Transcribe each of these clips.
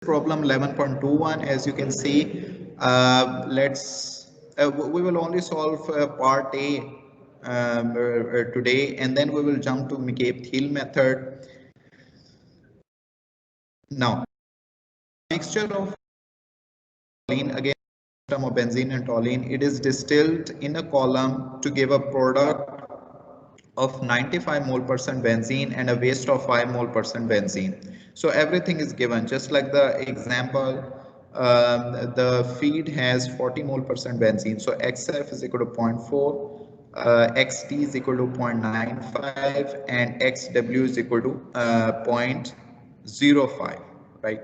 problem 11.21. As you can see, we will only solve part A today, and then we will jump to McCabe-Thiele method. Now, mixture of toluene, again system of benzene and toluene, it is distilled in a column to give a product of 95 mole percent benzene and a waste of 5 mole percent benzene. So everything is given, just like the example. The feed has 40 mole percent benzene, so XF is equal to 0.4, XT is equal to 0.95, and XW is equal to 0.05, right?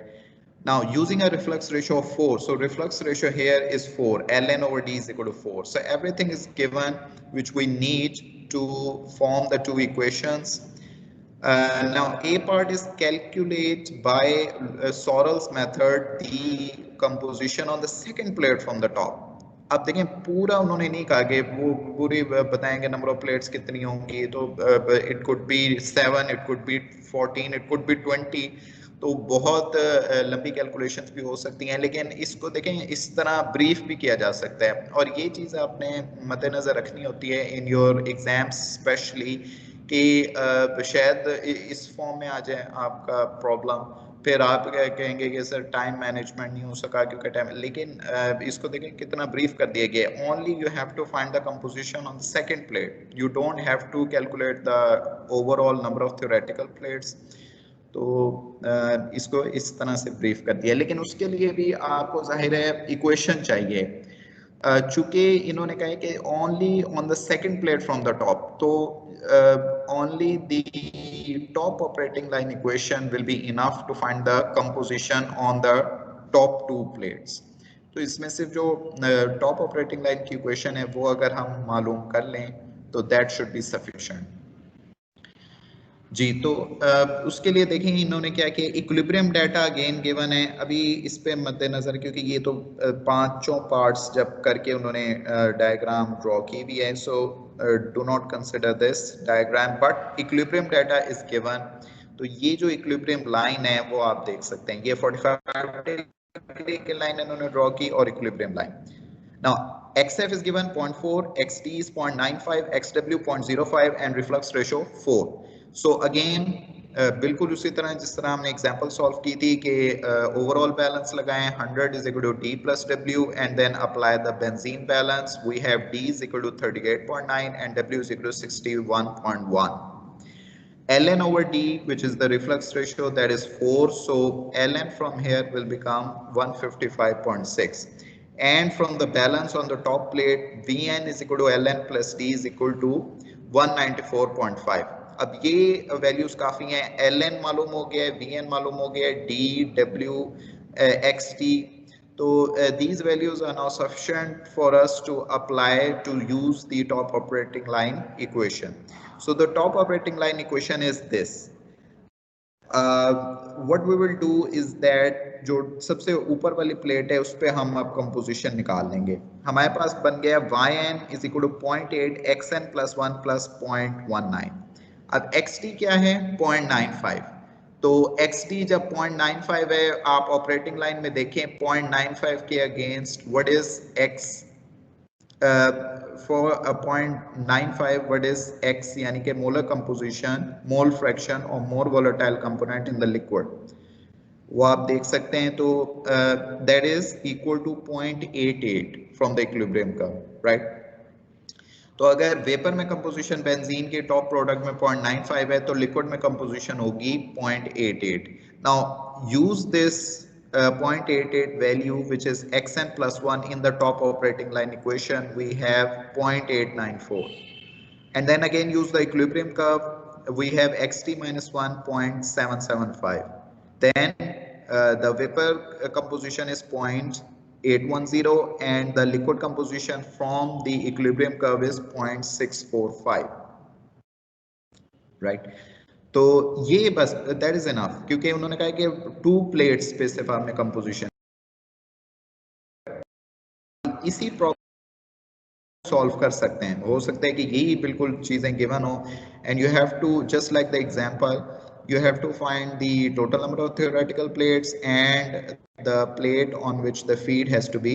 Now, using a reflux ratio of 4, so reflux ratio here is 4, ln over d is equal to 4. So everything is given which we need to form the two equations. Now, A part is calculate by Sorrell's method the composition on the second plate from the top. अब देखें, पूरा उन्होंने नहीं कहा कि वो पूरी बताएंगे नंबर ऑफ प्लेट्स कितनी होंगी, तो it could be 7, it could be 14, it could be 20, तो बहुत लंबी कैलकुलेशंस भी हो सकती हैं, लेकिन इसको देखें इस तरह ब्रीफ भी किया जा सकता है, और ये चीज़ आपने मद्देनज़र रखनी होती है इन योर एग्जाम्स स्पेशली, कि शायद इस फॉर्म में आ जाए आपका प्रॉब्लम, फिर आप क्या कहेंगे कि सर टाइम मैनेजमेंट नहीं हो सका क्योंकि टाइम, लेकिन इसको देखें कितना ब्रीफ कर दिया गया है. Only you have to find the composition on the second plate, you don't have to calculate the overall number of theoretical plates. तो इसको इस तरह से ब्रीफ कर दिया, लेकिन उसके लिए भी आपको जाहिर है इक्वेशन चाहिए. चूंकि इन्होंने कहा है कि only on the second plate from the top, तो only the top operating line equation will be enough to find the composition on the top two plates. तो इसमें सिर्फ जो टॉप ऑपरेटिंग लाइन की इक्वेशन है वो अगर हम मालूम कर लें तो दैट शुड बी सफिशिएंट जी. तो उसके लिए देखें इन्होंने क्या किया, इक्विलिब्रियम डाटा अगेन गिवन है. अभी इस पे मद्देनजर, क्योंकि ये तो पांचों पार्ट्स जब करके उन्होंने डायग्राम ड्रॉ की भी है, so do not consider this diagram, but equilibrium data is given. तो ये जो इक्विलिब्रियम लाइन है वो आप देख सकते हैं, ये 45 की लाइन इन्होंने ड्रॉ की और equilibrium line. Now, XF is given 0.4, XT is 0.95, XW 0.05 and reflux ratio 4. So again, बिल्कुल उसी तरह जिस तरह हमने एग्जांपल सॉल्व की थी कि ओवरऑल बैलेंस लगाएं, 100 is equal to D plus W and then apply the benzene balance. We have D is equal to 38.9 and W is equal to 61.1. ln over D, which is the reflux ratio, that is 4. So ln from here will become 155.6. And from the balance on the top plate, Vn is equal to ln plus D is equal to 194.5. अब ये values काफी हैं, ln मालूम हो गया, Vn मालूम हो गया, D, W, XT. So these values are now sufficient for us to apply to use the top operating line equation. So the top operating line equation is this. What we will do is that जो सबसे ऊपर वाली plate है उस पर हम अब composition निकाल लेंगे. हमारे पास बन गया yn is equal to 0.8 xn plus 1 plus 0.19. अब xt क्या है, 0.95. तो xt जब 0.95 है, आप ऑपरेटिंग लाइन में देखें 0.95 के against what is x, for a 0.95 what is x, यानी कि molar composition, mole fraction of more volatile component in the liquid, वो आप देख सकते हैं. तो that is equal to 0.88 from the equilibrium curve, right. तो अगर वेपर में कंपोजिशन बेंजीन के टॉप प्रोडक्ट में 0.95 है तो लिक्विड में कंपोजिशन होगी 0.88. Now use this 0.88 value, which is xn plus 1 in the top operating line equation, we have 0.894. And then again use the equilibrium curve, we have xt minus 1, 0.775. Then the vapor composition is 0.810 and the liquid composition from the equilibrium curve is 0.645, right. तो ये बस that is enough, क्योंकि उन्होंने कहा कि 2 plates पे सिर्फ आपने कंपोजिशन, इसी प्रॉब्लम सॉल्व कर सकते हैं. हो सकता है कि यही बिल्कुल चीजें गिवन हो and you have to just like the example you have to find the total number of theoretical plates and the plate on which the feed has to be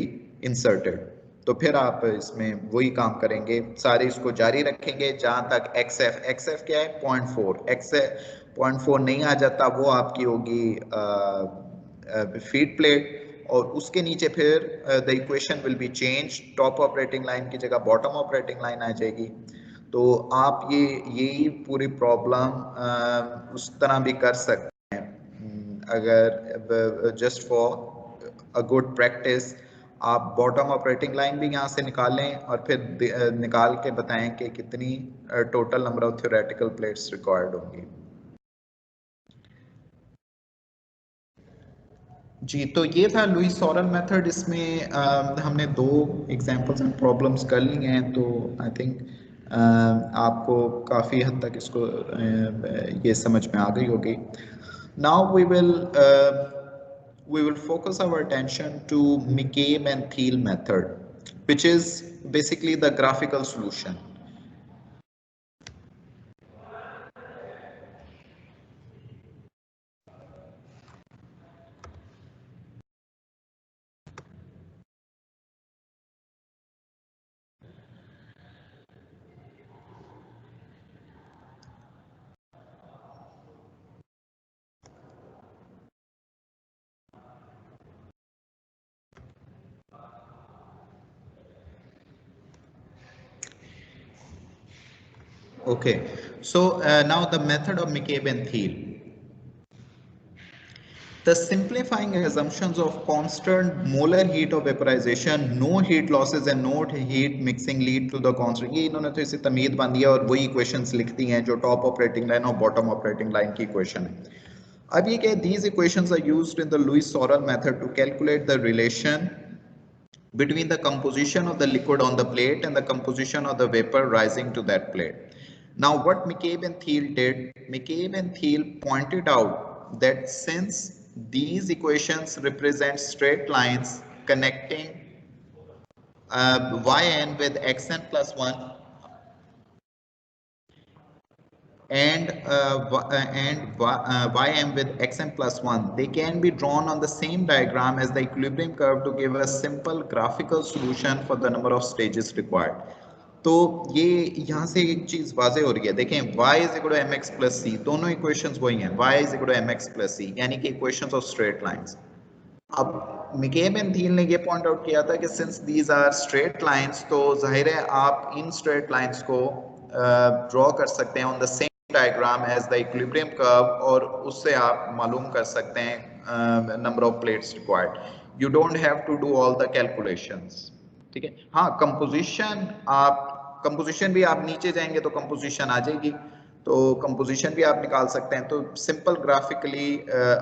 inserted. तो फिर आप इसमें वही काम करेंगे, सारे इसको जारी रखेंगे जहां तक XF क्या है 0.4, XF 0.4 नहीं आ जाता वो आपकी होगी फीड प्लेट, और उसके नीचे फिर the equation will be change, top operating line की जगह बॉटम ऑपरेटिंग लाइन आ जाएगी। तो आप यही पूरी प्रॉब्लम उस तरह भी कर सकते हैं, अगर just for a good practice आप बॉटम ऑपरेटिंग लाइन भी यहाँ से निकालें और फिर निकाल के बताएं कि कितनी total number of theoretical plates required होंगी। जी, तो ये था लुईस सॉरल मेथड। इसमें हमने 2 एग्जांपल्स एंड प्रॉब्लम्स कर ली हैं, तो आई थिंक आपको काफ़ी हद तक इसको ये समझ में आ गई होगी। Now we will focus our attention to McCabe and Thiel method, which is basically the graphical solution. Okay, so now the method of McCabe and Thiel. The simplifying assumptions of constant molar heat of vaporization, no heat losses and no heat mixing lead to the constant. ये इन्होंने तो इसे तमीद बांध दिया और वही equations लिखती हैं जो टॉप ऑपरेटिंग लाइन और बॉटम ऑपरेटिंग लाइन की इक्वेशन है। अब ये क्या, these equations are used in the Lewis-Sorel method to calculate the relation between the composition of the liquid on the plate and the composition of the vapor rising to that plate. Now what McCabe and Thiel did, McCabe and Thiel pointed out that since these equations represent straight lines connecting yn with xn plus 1 and ym with xn plus 1, they can be drawn on the same diagram as the equilibrium curve to give a simple graphical solution for the number of stages required. तो ये यहाँ से एक चीज वाजे हो रही है, देखें y is equal to mx plus c, दोनों इक्वेशंस वही हैं, y is equal to mx plus c, यानी कि इक्वेशंस ऑफ स्ट्रेट लाइंस। अब McCabe and Thiel ने ये पॉइंट आउट किया था कि since these are straight lines, तो जाहिर है आप इन स्ट्रेट लाइंस को ड्रॉ कर सकते हैं on the same diagram as the equilibrium curve, और उससे आप मालूम कर सकते हैं number of plates required. You don't have to do all the calculations, ठीक है। हाँ, कंपोजिशन भी आप नीचे जाएंगे तो कंपोजिशन आ जाएगी, तो कंपोजिशन भी आप निकाल सकते हैं। तो सिंपल ग्राफिकली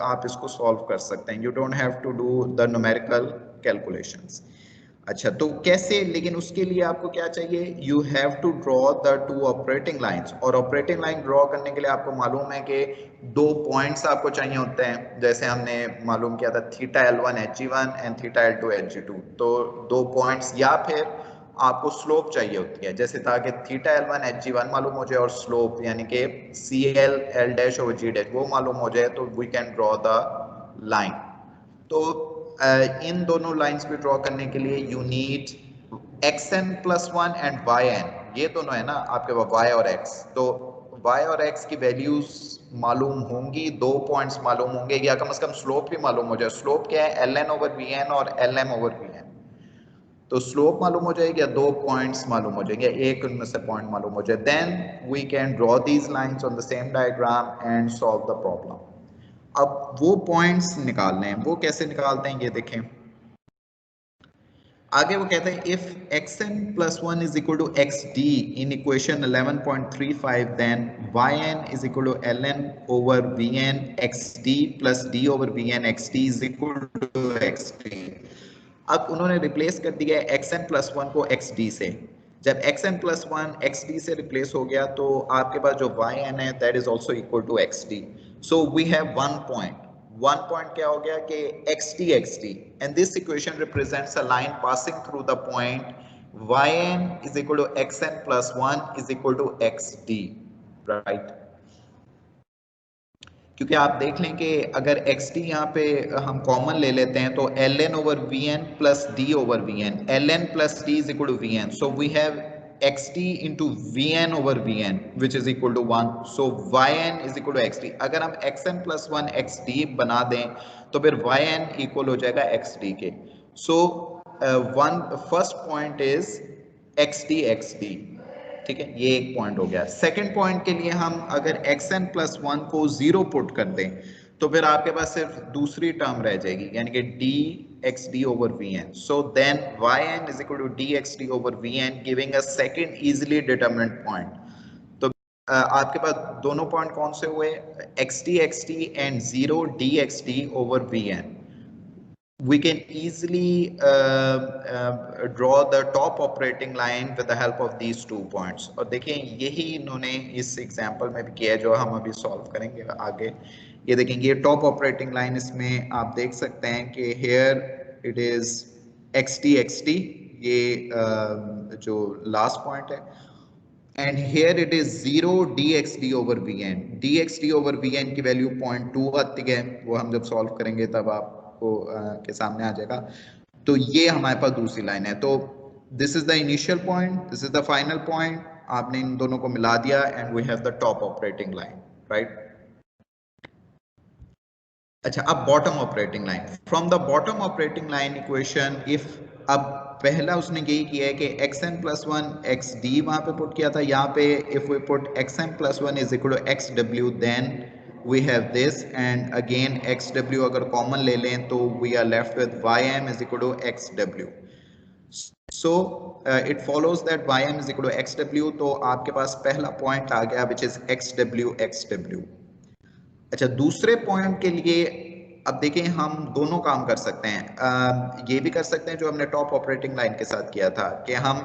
आप इसको सॉल्व कर सकते हैं, you don't have to do the numerical calculations. अच्छा, तो कैसे, लेकिन उसके लिए आपको क्या चाहिए, you have to draw the 2 operating lines, और ऑपरेटिंग लाइन ड्रॉ करने के लिए आपको मालूम है कि 2 पॉइंट्स आपको चाहिए होते हैं, जैसे हमने मालूम किया था theta L1 Hg1 and theta L2 Hg2, तो 2 पॉइंट्स, या फिर आपको स्लोप चाहिए होती है, जैसे था कि थीटा L1 Hg1 मालूम हो जाए और स्लोप यानी कि CL L dash over G dash वो मालूम हो जाए, तो we can draw the line. तो इन दोनों लाइंस पे ड्रॉ करने के लिए you need xn plus 1 and yn, ये दोनों है ना आपके पास y और x, तो y और x की वैल्यूज मालूम होंगी, 2 पॉइंट्स मालूम होंगे, या कम से कम स्लोप भी मालूम हो जाए। स्लोप क्या है, ln ओवर vn और lm ओवर vn, तो स्लोप मालूम हो जाएगी या 2 पॉइंट्स मालूम हो जाएंगे, एक उनमें से पॉइंट मालूम हो जाए, then we can draw these lines on the same diagram and solve the problem. अब वो पॉइंट्स निकालने हैं, वो कैसे निकालते हैं ये देखें। आगे वो कहते हैं if xn plus 1 is equal to xd in equation 11.35, then yn is equal to ln over vn xd plus d over vn xd is equal to xd। अब उन्होंने रिप्लेस कर दिया है xn plus 1 को xd से। जब xn plus 1 xd से replace हो गया तो आपके पास जो yn है that is also equal to xd, so we have 1 point। 1 point क्या हो गया कि xd, and this equation represents a line passing through the point yn is equal to xn plus 1 is equal to xd, right? क्योंकि आप देख लें कि अगर एक्स टी यहाँ पे हम कॉमन ले लेते हैं तो L N over V N plus D over V N, L N plus D is equal to V N, so we have X T into V N over V N which is equal to 1, so Y N is equal to X T. अगर हम X N plus one X D बना दें तो फिर Y N equal हो जाएगा x D के। So one first point is x D, ठीक है, ये एक पॉइंट हो गया। सेकंड पॉइंट के लिए हम अगर एक्स एन प्लस वन को 0 पुट कर दें तो फिर आपके पास सिर्फ दूसरी टर्म रह जाएगी, यानी कि D X D over V N. So then Y N is equal to D X D over V N, giving a second easily determinant point. तो आपके पास दोनों पॉइंट कौन से हुए, X T and 0 D X D over V N. We can easily draw the top operating line with the help of these 2 points। और देखें यही इन्होंने इस एग्जांपल में भी किया है जो हम अभी सॉल्व करेंगे आगे। ये देखेंगे ये टॉप ऑपरेटिंग लाइन, इसमें आप देख सकते हैं कि here it is X T, ये जो लास्ट पॉइंट है, and here it is 0 dxd over vn। dxd over vn की वैल्यू 0.2 आती है, वो हम जब सॉल्व करेंगे तब आपको के सामने आ जाएगा। तो ये हमारे पास दूसरी लाइन है। तो this is the initial point, this is the final point, आपने इन दोनों को मिला दिया and we have the top operating line, right. अच्छा, अब bottom operating line. From the bottom operating line equation, if अब पहला उसने यही किया है कि X N plus one X D वहां पे पुट किया था, यहाँ पे if we put X N plus one is equal to x W, then we have this, and again xw अगर कॉमन ले लें तो we are left with ym is equal to xw। so it follows that ym is equal to xw, तो आपके पास पहला point आ गया which is xw। अच्छा, दूसरे पॉइंट के लिए अब देखें हम दोनों काम कर सकते हैं। ये भी कर सकते हैं जो हमने टॉप ऑपरेटिंग लाइन के साथ किया था कि हम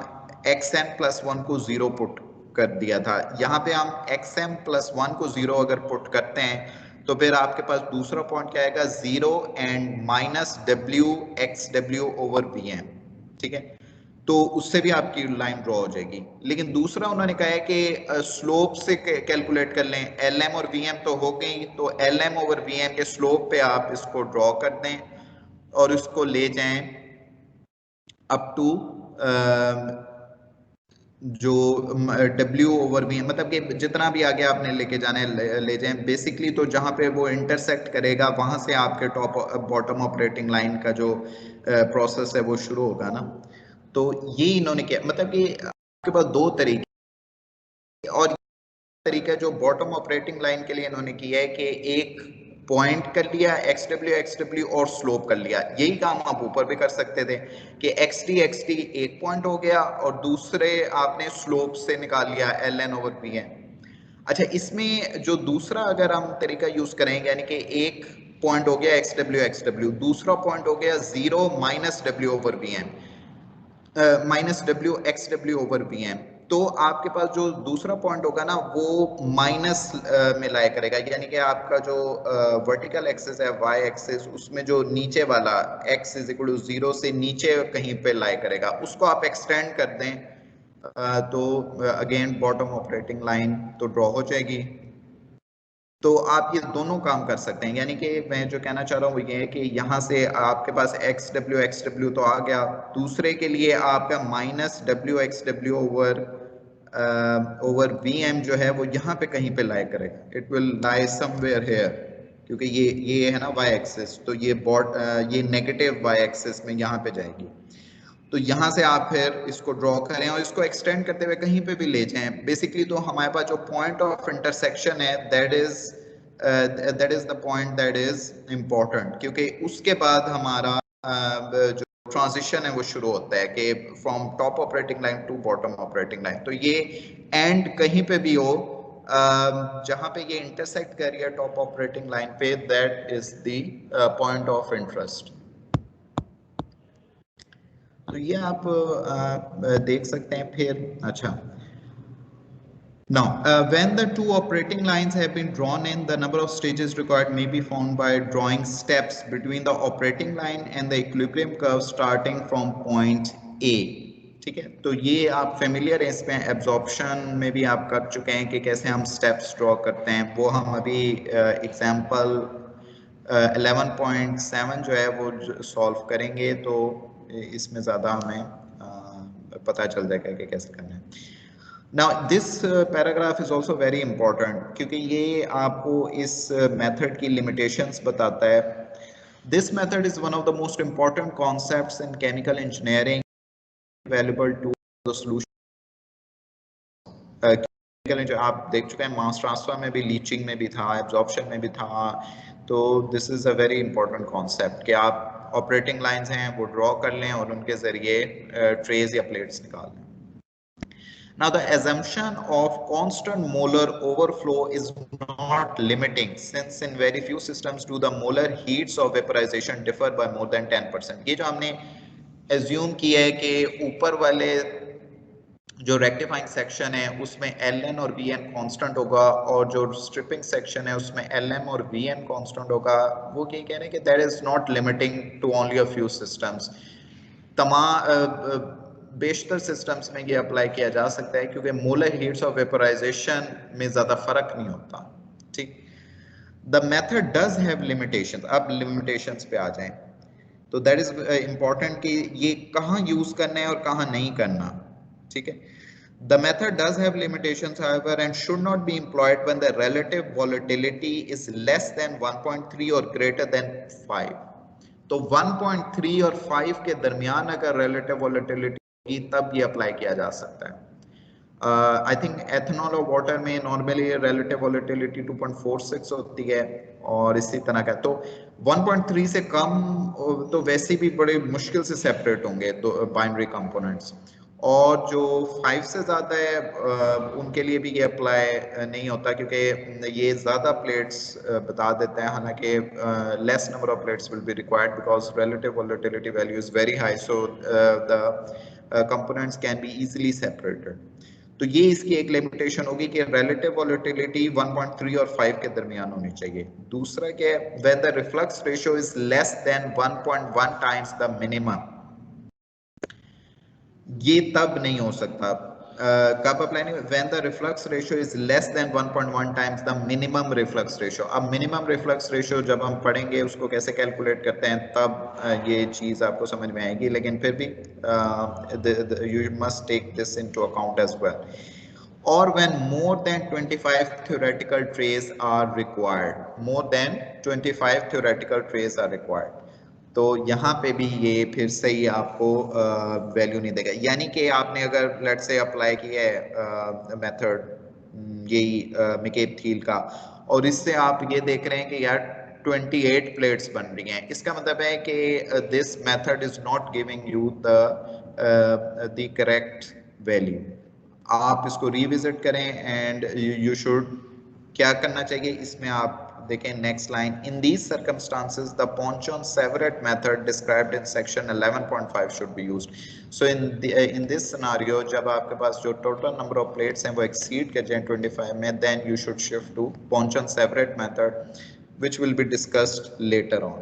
xn प्लस वन को 0 पुट कर दिया था। यहाँ पे हम xm प्लस वन को 0 अगर पुट करते हैं तो फिर आपके पास दूसरा पॉइंट क्या आएगा, 0 and minus w xw over vm, ठीक है। तो उससे भी आपकी लाइन ड्रॉ हो जाएगी। लेकिन दूसरा उन्होंने कहा है कि स्लोप से कैलकुलेट कर लें, lm और vm तो हो गई, तो lm ओवर vm के स्लोप पे आप इसको ड्रॉ कर दें और इसको ले जाएं अप टू जो W ओवर वी, मतलब कि जितना भी आगे आपने लेके जाने ले जाएं बेसिकली, तो जहां पे वो इंटरसेक्ट करेगा वहां से आपके टॉप बॉटम ऑपरेटिंग लाइन का जो प्रोसेस है वो शुरू होगा ना। तो ये इन्होंने किया, मतलब कि आपके पास दो तरीके, और तरीका जो बॉटम ऑपरेटिंग लाइन के लिए इन्होंने किया है कि एक पॉइंट कर लिया xw और स्लोप कर लिया। यही काम आप ऊपर भी कर सकते थे कि xt एक पॉइंट हो गया और दूसरे आपने स्लोप से निकाल लिया ln ओवर vn। अच्छा, इसमें जो दूसरा अगर हम तरीका यूज करेंगे, यानी कि एक पॉइंट हो गया xw, दूसरा पॉइंट हो गया 0 minus w over vn, minus w xw over vm, तो आपके पास जो दूसरा पॉइंट होगा ना वो माइनस में लाया करेगा, यानी कि आपका जो वर्टिकल एक्सिस है y एक्सिस, उसमें जो नीचे वाला x इज इक्वल टू 0 से नीचे कहीं पे लाया करेगा, उसको आप एक्सटेंड कर दें तो अगेन बॉटम ऑपरेटिंग लाइन तो ड्रॉ हो जाएगी। तो आप ये दोनों काम कर सकते हैं, यानी कि मैं जो कहना चाह रहा हूँ वो ये है कि यहाँ से आपके पास xw तो आ गया, दूसरे के लिए आपका minus w xw over vm जो है वो यहाँ पे कहीं पे लाई करेगा, it will lie somewhere here, क्योंकि ये है ना y एक्सिस, तो ये नेगेटिव y एक्सिस में यहाँ पे जाएगी। तो यहाँ से आप फिर इसको ड्रॉ करें और इसको एक्सटेंड करते हुए कहीं पे भी ले जाएं। बेसिकली तो हमारे पास जो पॉइंट ऑफ इंटरसेक्शन है that is the point that is important, क्योंकि उसके बाद हमारा जो ट्रांजिशन है वो शुरू होता है कि from top operating line to bottom operating line. तो ये एंड कहीं पे भी हो जहां पे ये इंटरसेक्ट कर रही है टॉप ऑपरेटिंग लाइन पे, that is the point of interest. तो ये आप देख सकते हैं फिर। अच्छा, now when the two operating lines have been drawn in, the number of stages required may be found by drawing steps between the operating line and the equilibrium curve starting from point A, ठीक है, तो ये आप familiar हैं इसमें, absorption में भी आप कर चुके हैं कि कैसे हम स्टेप्स ड्रॉ करते हैं, वो हम अभी एग्जांपल 11.7 जो है वो सॉल्व करेंगे, तो इसमें ज़्यादा हमें पता चल जाएगा कि कैसे करना है। Now this paragraph is also very important क्योंकि ये आपको इस मेथड की limitations बताता है. This method is one of the most important concepts in chemical engineering available to the solution. जो आप देख चुके हैं मास ट्रांसफर में भी, लीचिंग में भी था, एब्जॉर्प्शन में भी था, तो this is a very important concept कि आप ऑपरेटिंग लाइंस हैं वो ड्रॉ कर लें और उनके जरिए ट्रेज या प्लेट्स निकाल लें. Now the assumption of constant molar overflow is not limiting since in very few systems do the molar heats of vaporization differ by more than 10%. ये जो हमने assume किया है कि ऊपर वाले जो रेक्टिफाइंग सेक्शन है उसमें Ln और Vn कांस्टेंट होगा और जो स्ट्रिपिंग सेक्शन है उसमें Lm और Vn कांस्टेंट होगा, वो क्या कह रहे हैं कि that is not limiting to only a few systems. तमाम बेशतर सिस्टम्स में ये अप्लाई किया जा सकता है क्योंकि मोलर हीट्स ऑफ वेपोराइजेशन में ज़्यादा फर्क नहीं होता. ठीक, the method does have limitations. अब लिमिटेशंस पे आ जाएं तो दैट इज इम्पॉर्टेंट कि ये कहाँ यूज करना है और कहाँ नहीं करना. ठीक है, the method does have limitations however and should not be employed when the relative volatility is less than 1.3 or greater than 5. तो 1.3 और 5 के दरमियान अगर relative volatility होगी तब ये अप्लाई किया जा सकता है. आई थिंक एथेनॉल और वाटर में नॉर्मली relative volatility 2.46 होती है और इसी तरह का, तो 1.3 से कम तो वैसे भी बड़े मुश्किल से सेपरेट होंगे दो बाइनरी कंपोनेंट्स, और जो 5 से ज़्यादा है उनके लिए भी ये अप्लाई नहीं होता क्योंकि ये ज़्यादा प्लेट्स बता देते हैं, हालांकि less number of plates will be required because relative volatility value is very high, so the components can be easily separated. तो ये इसकी एक लिमिटेशन होगी कि रिलेटिव वोलेटिलिटी 1.3 और 5 के दरमियान होनी चाहिए. दूसरा क्या है, when the reflux ratio is less than 1.1 times the minimum, ये तब नहीं हो सकता. कब अप्लाई नहीं, when the reflux ratio is less than 1.1 times the minimum reflux ratio. अब मिनिमम रिफ्लक्स रेशियो जब हम पढ़ेंगे उसको कैसे कैलकुलेट करते हैं तब ये चीज आपको समझ में आएगी, लेकिन फिर भी you must take this into account as well. Or when more than 25 theoretical trays are required, more than 25 theoretical trays are required. तो यहाँ पे भी ये फिर से ही आपको वैल्यू नहीं देगा. यानी कि आपने अगर लेट से अप्लाई किया है मेथड यही मिकेप थील का और इससे आप ये देख रहे हैं कि यार 28 प्लेट्स बन रही हैं, इसका मतलब है कि this method is not giving you the correct value. आप इसको रिविजिट करें एंड यू शुड क्या करना चाहिए इसमें आप देखें next line. In these circumstances the Ponchon-Severett method described in section 11.5 should be used. So in this scenario जब आपके पास जो टोटल नंबर ऑफ प्लेट्स हैं वो एक्सीड कर जाए 25 में, then you should shift to Ponchon-Severett method which will be discussed later on.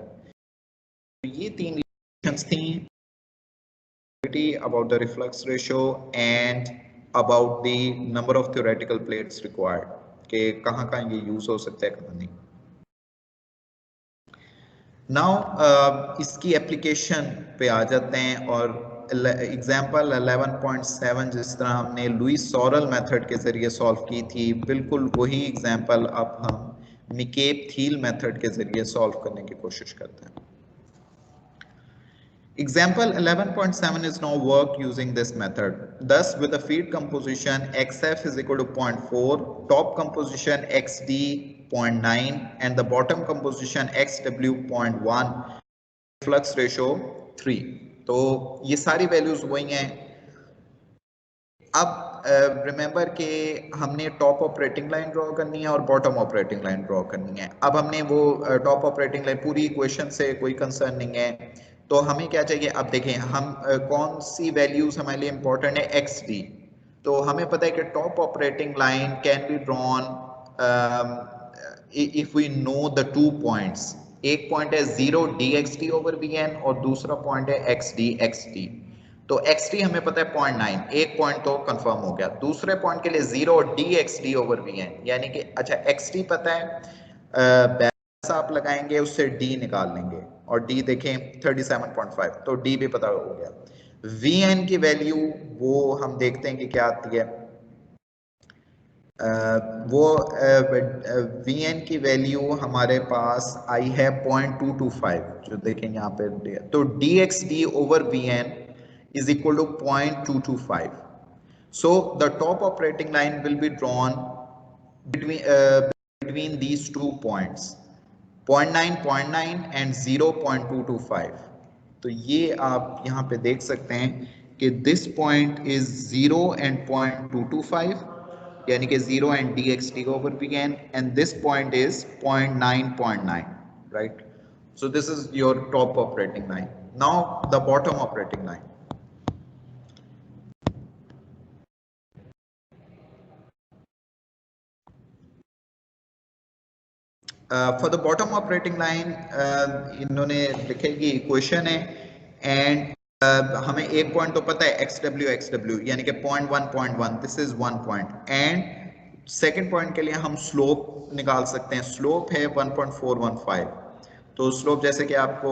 ये तीन रिलेशंस थी about the reflux ratio and about the number of theoretical plates required कि कहाँ कहाँ ये यूज हो सकता है कहाँ नहीं. नाउ इसकी एप्लीकेशन पे आ जाते हैं और एग्जाम्पल 11.7 जिस तरह हमने लुईस सॉरल मेथड के जरिए सॉल्व की थी, बिल्कुल वही एग्जाम्पल अब हम मिकेप थील मेथड के जरिए सॉल्व करने की कोशिश करते हैं. Example 11.7 is now worked using this method. Thus, with the feed composition XF is equal to 0.4, top composition XD 0.9, and the bottom composition XW 0.1, flux ratio 3. तो ये सारी वैल्यूज वही हैं. अब रिमेंबर कि हमने टॉप ऑपरेटिंग लाइन ड्रॉ करनी है और बॉटम ऑपरेटिंग लाइन ड्रॉ करनी है. अब हमने वो टॉप ऑपरेटिंग लाइन पूरी इक्वेशन से कोई कंसर्न नहीं है, तो हमें क्या चाहिए. अब देखें हम कौन सी वैल्यूज हमारे लिए इंपॉर्टेंट है, एक्स डी. तो हमें पता है कि top operating line can be drawn if we know the 2 points. एक पॉइंट है 0 D X D over V N और दूसरा पॉइंट है एक्स डी एक्स डी. तो xt हमें पता है 0.9, एक पॉइंट तो कंफर्म हो गया। दूसरे पॉइंट के लिए 0 dxd ओवर vn, यानी कि अच्छा xt पता है, बैलेंस आप लगाएंगे उससे d निकाल लेंगे और d देखें 37.5, तो d भी पता हो गया। vn की वैल्यू वो हम देखते हैं कि क्या आती है। वो vn की वैल्यू हमारे पास आई है 0.225, जो देखें यहाँ पे, तो dxd over vn is equal to 0.225. So the top operating line will be drawn between these 2 points, 0.9 0.9 and 0.225. तो ये आप यहाँ पे देख सकते हैं कि this point is 0 and 0.225, यानी कि 0 and dxt over vn, and this point is 0.9, right? So this is your top operating line. Now the bottom operating line. For the bottom operating line, इन्होंने लिखे कि इक्वेशन है, and हमें एक point तो पता है xw यानी कि 0.1, this is 1 point, and second point के लिए हम स्लोप निकाल सकते हैं। स्लोप है 1.415। तो स्लोप जैसे कि आपको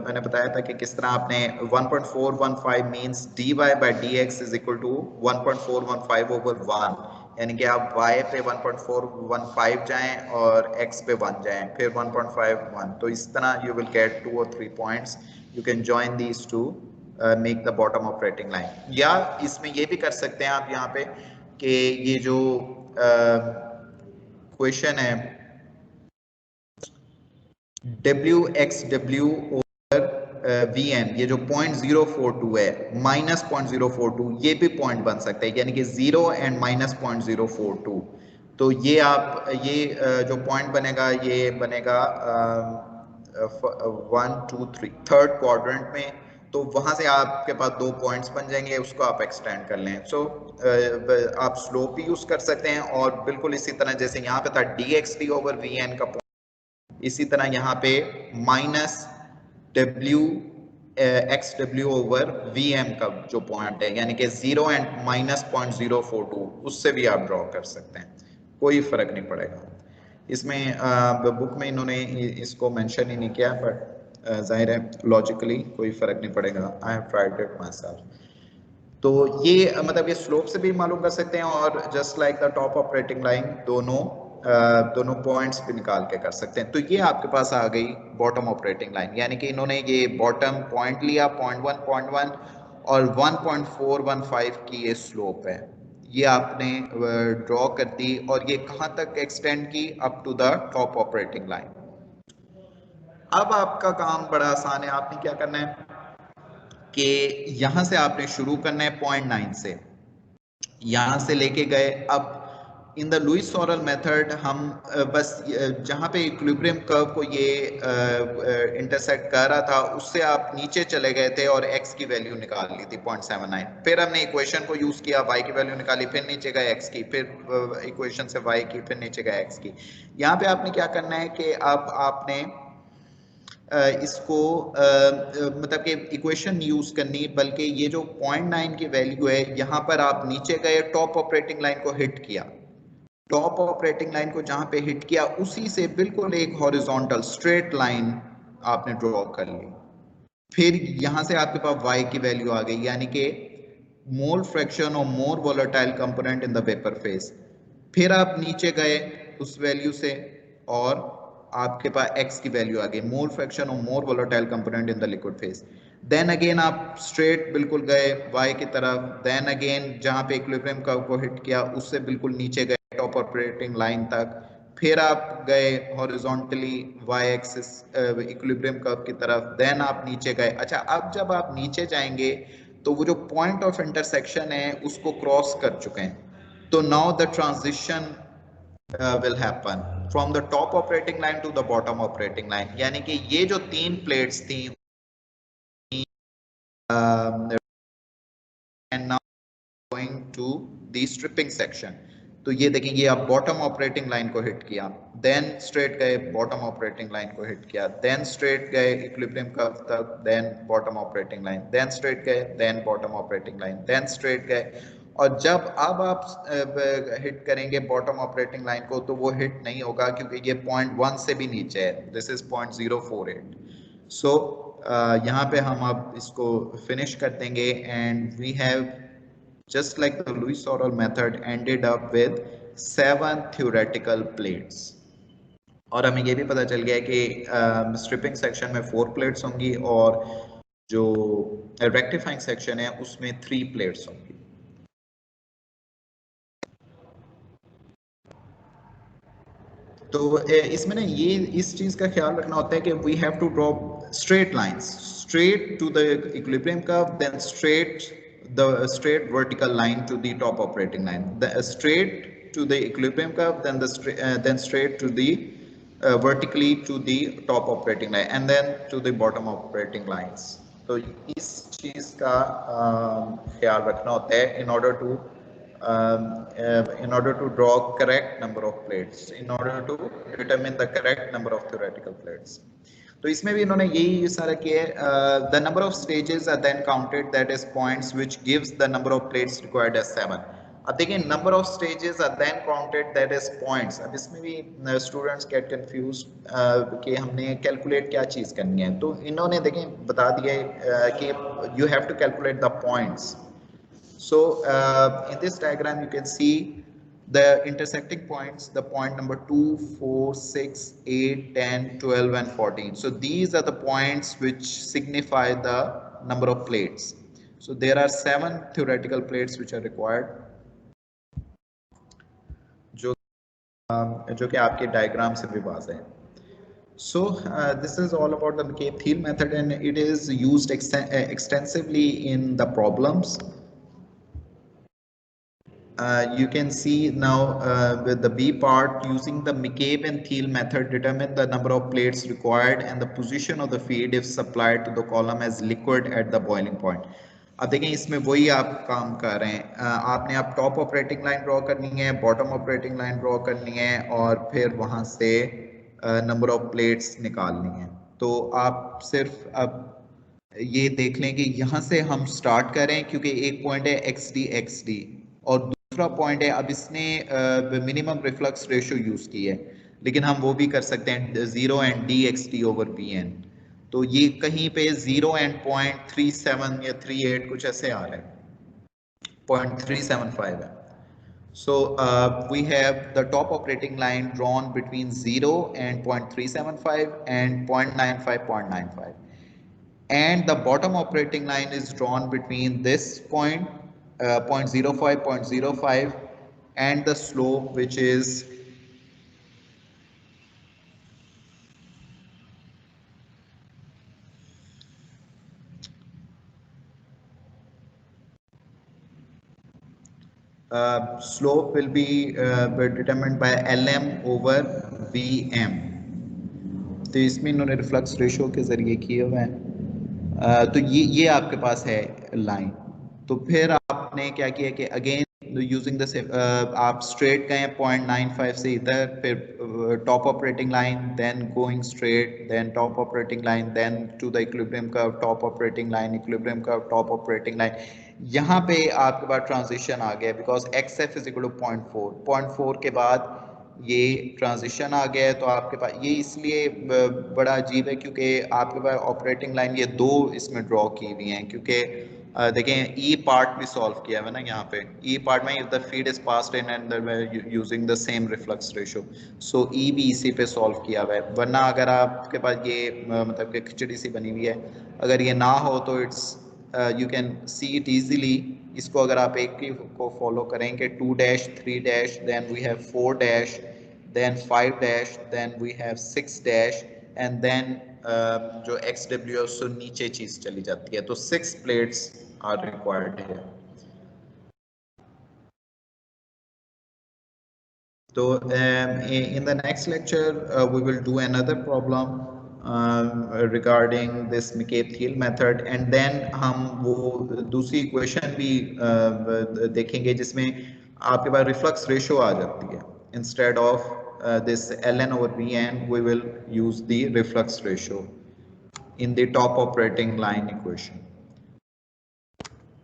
मैंने बताया था कि किस तरह आपने 1.415 means dy by dx is equal to 1.415 over 1, यानी कि आप y पे 1.415 जाएं और x पे 1 जाएं, फिर 1.51, तो इस तरह you will get 2 or 3 points. You can join these two, make the bottom operating line. या इसमें ये भी कर सकते हैं आप यहाँ पे कि ये जो क्वेश्चन है WXW ओवर VN, ये जो 0.042 है, माइनस 0.042, ये भी पॉइंट बन सकता है, यानी कि 0 एंड माइनस 0.042। तो ये आप ये जो पॉइंट बनेगा ये बनेगा 1 2 3 थर्ड क्वाड्रेंट में, तो वहां से आपके पास 2 पॉइंट्स बन जाएंगे, उसको आप एक्सटेंड कर लें। सो आप स्लोप भी यूज कर सकते हैं, और बिल्कुल इसी तरह जैसे यहाँ पे था dxt ओवर vn का, इसी तरह यहाँ पे minus W X W over V M का जो पॉइंट है, यानी कि 0 एंड माइनस 0.042, उससे भी आप ड्रॉ कर सकते हैं, कोई फर्क नहीं पड़ेगा। इसमें बुक में इन्होंने इसको मेंशन ही नहीं किया, बट जाहिर है लॉजिकली कोई फर्क नहीं पड़ेगा। I have tried it my self. तो ये मतलब ये स्लोप से भी मालूम कर सकते हैं, और just like the top operating line दोनों पॉइंट्स भी निकाल के कर सकते हैं। तो ये आपके पास आ गई बॉटम ऑपरेटिंग लाइन, यानी कि इन्होंने ये बॉटम पॉइंट लिया 0.1 और 1.415 की ये स्लोप है, ये आपने ड्रॉ कर दी, और ये कहाँ तक एक्सटेंड की, up to the top operating line. अब आपका काम बड़ा आसान है, आपने क्या करना है कि यहां से आपने शुरू करना है 0.9 से, यहां से लेके गए। अब इन द लुइस सॉरल मेथड हम बस जहां पे इक्विलिब्रियम कर्व को ये इंटरसेक्ट कर रहा था, उससे आप नीचे चले गए थे और x की वैल्यू निकाल ली थी 0.79, फिर हमने इक्वेशन को यूज किया, y की वैल्यू निकाली, फिर नीचे गए x की, फिर इक्वेशन से y की, फिर नीचे गए x की। यहाँ पे आपने क्या करना है कि अब आपने इसको मतलब कि इक्वेशन यूज करनी, बल्कि ये जो 0.9 की वैल्यू है, यहाँ पर आप नीचे गए, टॉप ऑपरेटिंग लाइन को हिट किया, टॉप ऑपरेटिंग लाइन को जहां पे हिट किया उसी से बिल्कुल एक हॉरिजॉन्टल स्ट्रेट लाइन आपने ड्रॉ कर ली। फिर यहां से आपके पास y की वैल्यू आ गई, यानी कि mole fraction of more volatile component in the vapour phase. फिर आप नीचे गए उस वैल्यू से, और आपके पास x की वैल्यू आ गई, mole fraction of more volatile component in the liquid phase. Then again आप स्ट्रेट बिल्कुल गए y की तरफ, देन अगेन जहां पे इक्विलिब्रियम कर्व को हिट किया उससे बिल्कुल नीचे गए टॉप ऑपरेटिंग लाइन तक, फिर आप गए horizontally y axis equilibrium curve की तरफ, देन आप नीचे गए। अच्छा, अब जब आप नीचे जाएंगे तो वो जो पॉइंट ऑफ इंटरसेक्शन है उसको क्रॉस कर चुके हैं, तो now the transition will happen from the top operating line to the bottom operating line, यानी कि ये जो तीन प्लेट्स थी and now going to the stripping section, तो ये देखें ये आप बॉटम ऑपरेटिंग लाइन को हिट किया, देन स्ट्रेट गए बॉटम ऑपरेटिंग लाइन को हिट किया, देन स्ट्रेट गए इक्विलिब्रियम कर्व तक, then bottom operating line, then straight गए, then bottom operating line, then straight गए। और जब अब आप हिट करेंगे बॉटम ऑपरेटिंग लाइन को तो वो हिट नहीं होगा क्योंकि ये 0.1 से भी नीचे है, दिस इज 0.048। सो यहाँ पे हम अब इसको फिनिश कर देंगे and we have just like the Lewis Sorrell method ended up with 7 theoretical plates। और हमें ये भी पता चल गया है कि स्ट्रिपिंग सेक्शन में 4 प्लेट्स होंगी और जो रेक्टिफाइंग सेक्शन है उसमें 3 प्लेट्स होंगी। तो इसमें ना ये इस चीज का ख्याल रखना होता है कि we have to draw straight lines straight to the equilibrium curve, then the straight vertical line to the top operating line, straight to the equilibrium curve, then straight to the vertically to the top operating line and then to the bottom operating lines। तो इस चीज का ख्याल रखना होता है in order to draw correct number of plates, in order to determine the correct number of theoretical plates। तो इसमें भी इन्होंने यही सारा किया है। The number of stages are then counted that is points which gives the number of plates required as 7। अब देखिए number of stages are then counted that is points. अब इसमें भी स्टूडेंट्स गेट कंफ्यूज्ड कि हमने कैलकुलेट क्या चीज करनी है, तो इन्होंने देखें बता दिया है कि you have to calculate the points. So in this diagram you can see the intersecting points, the point number 2, 4, 6, 8, 10, 12 and 14. So these are the points which signify the number of plates. So there are 7 theoretical plates which are required, जो कि आपके diagram से भी वाज़ेह है। So this is all about the McCabe-Thiele method and it is used extensively in the problems। You can see now with the B part, using the McCabe and Thiele method, determine the number of plates required and the position of the feed if supplied to the column as liquid at the boiling point। अब देखें इसमें वही आप काम कर रहे हैं, आपने आप टॉप ऑपरेटिंग लाइन ड्रॉ करनी है, बॉटम ऑपरेटिंग लाइन ड्रॉ करनी है और फिर वहां से नंबर ऑफ प्लेट्स निकालनी है। तो आप सिर्फ अब ये देख लें कि यहाँ से हम स्टार्ट करें क्योंकि एक पॉइंट है XD और दूसरा पॉइंट है, अब इसने मिनिमम रिफ्लक्स रेशियो यूज की है, लेकिन हम वो भी कर सकते हैं 0 एंड dXD/Bn। तो ये कहीं पे 0 एंड 0.37 या 38 कुछ ऐसे आ रहा है, 0.375 है। So we have the top operating line drawn between 0 and 0.375 and 0.95, and the bottom operating line is drawn between this point 0.05 and the slope which is slope will be determined by LM over VM। तो इसमें इन्होंने reflux ratio के जरिए किए हुए हैं। तो ये आपके पास है लाइन। तो फिर आपने क्या किया कि अगेन यूजिंग द आप स्ट्रेट गए 0.95 से इधर, फिर top operating line, then going straight, then top operating line, then to the equilibrium curve, top operating line, equilibrium curve, top operating line. यहाँ पे आपके पास ट्रांजिशन आ गया because XF is equal to 0.4 के बाद ये ट्रांजिशन आ गया है। तो आपके पास ये इसलिए बड़ा अजीब है क्योंकि आपके पास ऑपरेटिंग लाइन ये दो इसमें ड्रॉ की हुई हैं, क्योंकि देखें ई पार्ट भी सॉल्व किया हुआ है ना यहाँ पे, ई पार्ट में the feed is passed in and using the same reflux ratio, so E भी इसी पे सॉल्व किया हुआ है। वरना अगर आपके पास ये मतलब कि खिचड़ी सी बनी हुई है, अगर ये ना हो तो it's you can see it easily. इसको अगर आप एक ही को फॉलो करेंगे 2 dash 3 dash, then we have 4 dash, then 5 dash, then we have 6 dash and then जो XW है उससे नीचे चीज चली जाती है। तो 6 plates are required here। तो in the next lecture we will do another problem regarding this McCabe-Thiele method and then हम वो दूसरी equation भी देखेंगे जिसमें आपके पास रिफ्लक्स रेशियो आ जाती है. Instead of this ln over Vn, we will use the reflux ratio in the top operating line equation.